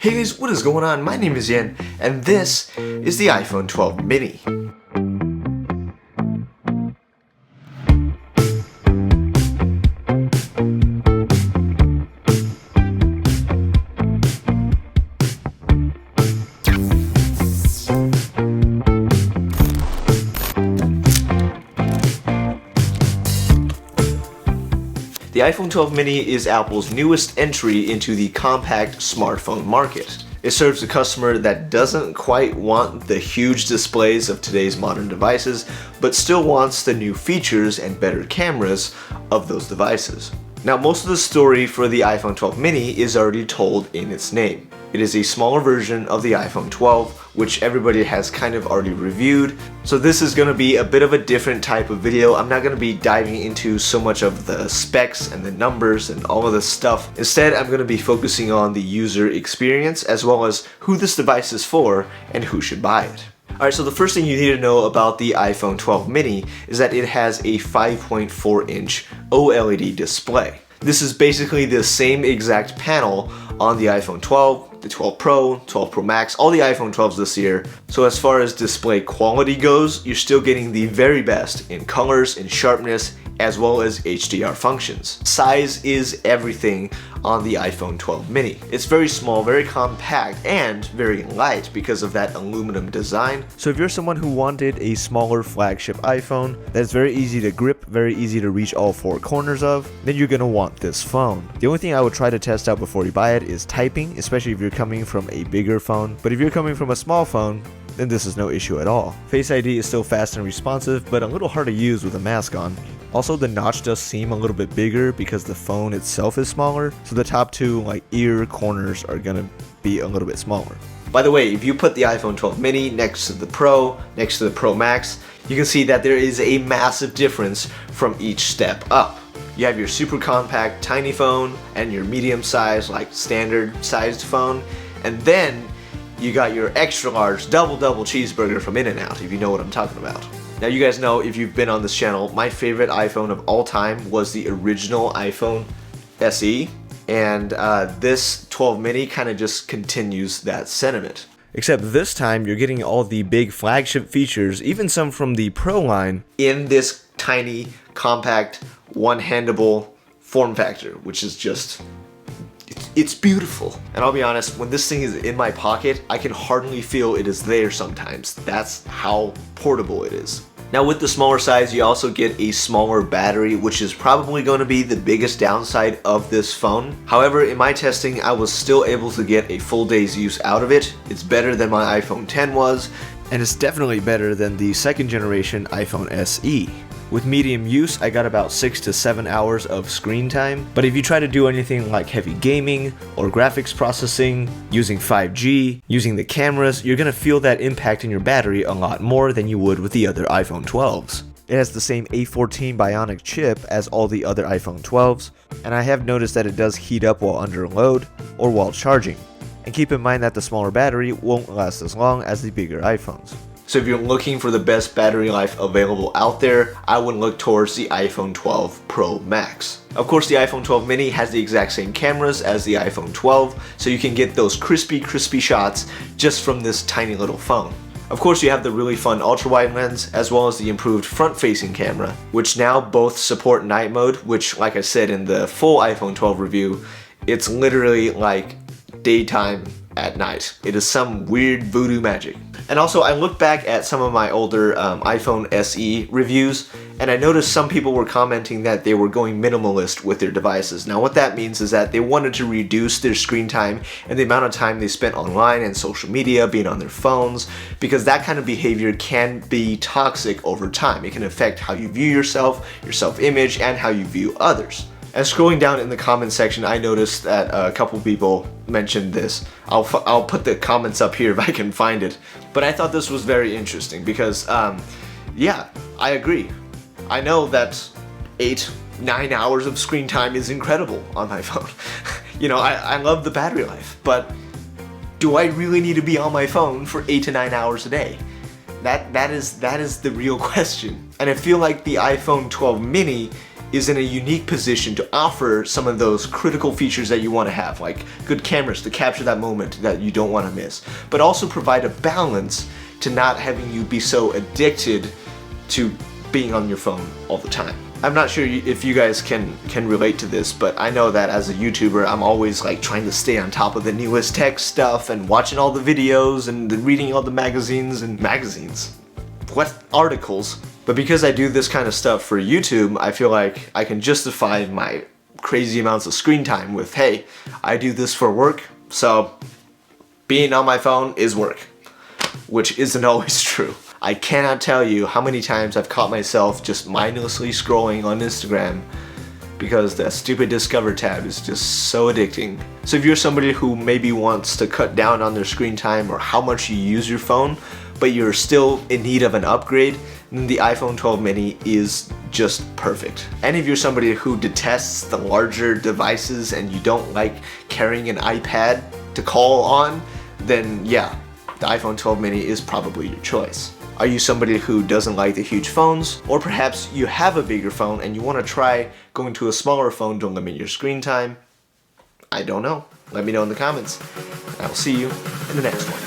Hey guys, what is going on? My name is Yan, and this is the iPhone 12 mini. The iPhone 12 mini is Apple's newest entry into the compact smartphone market. It serves a customer that doesn't quite want the huge displays of today's modern devices, but still wants the new features and better cameras of those devices. Now, most of the story for the iPhone 12 mini is already told in its name. It is a smaller version of the iPhone 12, which everybody has kind of already reviewed. So this is going to be a bit of a different type of video. I'm not going to be diving into so much of the specs and the numbers and all of this stuff. Instead, I'm going to be focusing on the user experience as well as who this device is for and who should buy it. Alright, so the first thing you need to know about the iPhone 12 mini is that it has a 5.4-inch OLED display. This is basically the same exact panel on the iPhone 12, the 12 Pro, 12 Pro Max, all the iPhone 12s this year. So as far as display quality goes, you're still getting the very best in colors and sharpness, as well as HDR functions. Size is everything on the iPhone 12 mini. It's very small, very compact, and very light because of that aluminum design. So if you're someone who wanted a smaller flagship iPhone that's very easy to grip, very easy to reach all four corners of, then you're gonna want this phone. The only thing I would try to test out before you buy it is typing, especially if you're coming from a bigger phone. But if you're coming from a small phone, then this is no issue at all. Face ID is still fast and responsive, but a little hard to use with a mask on. Also, the notch does seem a little bit bigger because the phone itself is smaller, so the top two ear corners are gonna be a little bit smaller. By the way, if you put the iPhone 12 mini next to the Pro, next to the Pro Max, you can see that there is a massive difference from each step up. You have your super compact tiny phone and your medium size, standard sized phone, and then you got your extra large double cheeseburger from In-N-Out, if you know what I'm talking about. Now, you guys know, if you've been on this channel, my favorite iPhone of all time was the original iPhone SE, and this 12 mini kind of just continues that sentiment. Except this time, you're getting all the big flagship features, even some from the Pro line, in this tiny, compact, one-handable form factor, which is just... It's beautiful. And I'll be honest, when this thing is in my pocket, I can hardly feel it is there sometimes. That's how portable it is. Now, with the smaller size, you also get a smaller battery, which is probably going to be the biggest downside of this phone. However, in my testing, I was still able to get a full day's use out of it. It's better than my iPhone 10 was, and it's definitely better than the second generation iPhone SE. With medium use, I got about 6 to 7 hours of screen time, but if you try to do anything like heavy gaming or graphics processing, using 5G, using the cameras, you're gonna feel that impact in your battery a lot more than you would with the other iPhone 12s. It has the same A14 Bionic chip as all the other iPhone 12s, and I have noticed that it does heat up while under load or while charging. And keep in mind that the smaller battery won't last as long as the bigger iPhones. So if you're looking for the best battery life available out there, I would look towards the iPhone 12 Pro Max. Of course, the iPhone 12 mini has the exact same cameras as the iPhone 12, so you can get those crispy shots just from this tiny little phone. Of course, you have the really fun ultra-wide lens, as well as the improved front-facing camera, which now both support night mode, which, like I said in the full iPhone 12 review, it's literally like daytime at night. It is some weird voodoo magic. And also, I looked back at some of my older iPhone SE reviews, and I noticed some people were commenting that they were going minimalist with their devices. Now, what that means is that they wanted to reduce their screen time and the amount of time they spent online and social media, being on their phones, because that kind of behavior can be toxic over time. It can affect how you view yourself, your self-image, and how you view others. And scrolling down in the comment section, I noticed that a couple people mentioned this. I'll put the comments up here if I can find it. But I thought this was very interesting because, yeah, I agree. I know that 8-9 hours of screen time is incredible on my phone. You know, I love the battery life, but do I really need to be on my phone for 8 to 9 hours a day? That is the real question. And I feel like the iPhone 12 mini is in a unique position to offer some of those critical features that you want to have, like good cameras to capture that moment that you don't want to miss, but also provide a balance to not having you be so addicted to being on your phone all the time. I'm not sure if you guys can relate to this, but I know that as a YouTuber, I'm always like trying to stay on top of the newest tech stuff and watching all the videos and reading all the articles. But because I do this kind of stuff for YouTube, I feel like I can justify my crazy amounts of screen time with, hey, I do this for work, so being on my phone is work, which isn't always true. I cannot tell you how many times I've caught myself just mindlessly scrolling on Instagram because that stupid Discover tab is just so addicting. So if you're somebody who maybe wants to cut down on their screen time or how much you use your phone, but you're still in need of an upgrade, then the iPhone 12 mini is just perfect. And if you're somebody who detests the larger devices and you don't like carrying an iPad to call on, then yeah, the iPhone 12 mini is probably your choice. Are you somebody who doesn't like the huge phones? Or perhaps you have a bigger phone and you want to try going to a smaller phone to limit your screen time? I don't know. Let me know in the comments. I will see you in the next one.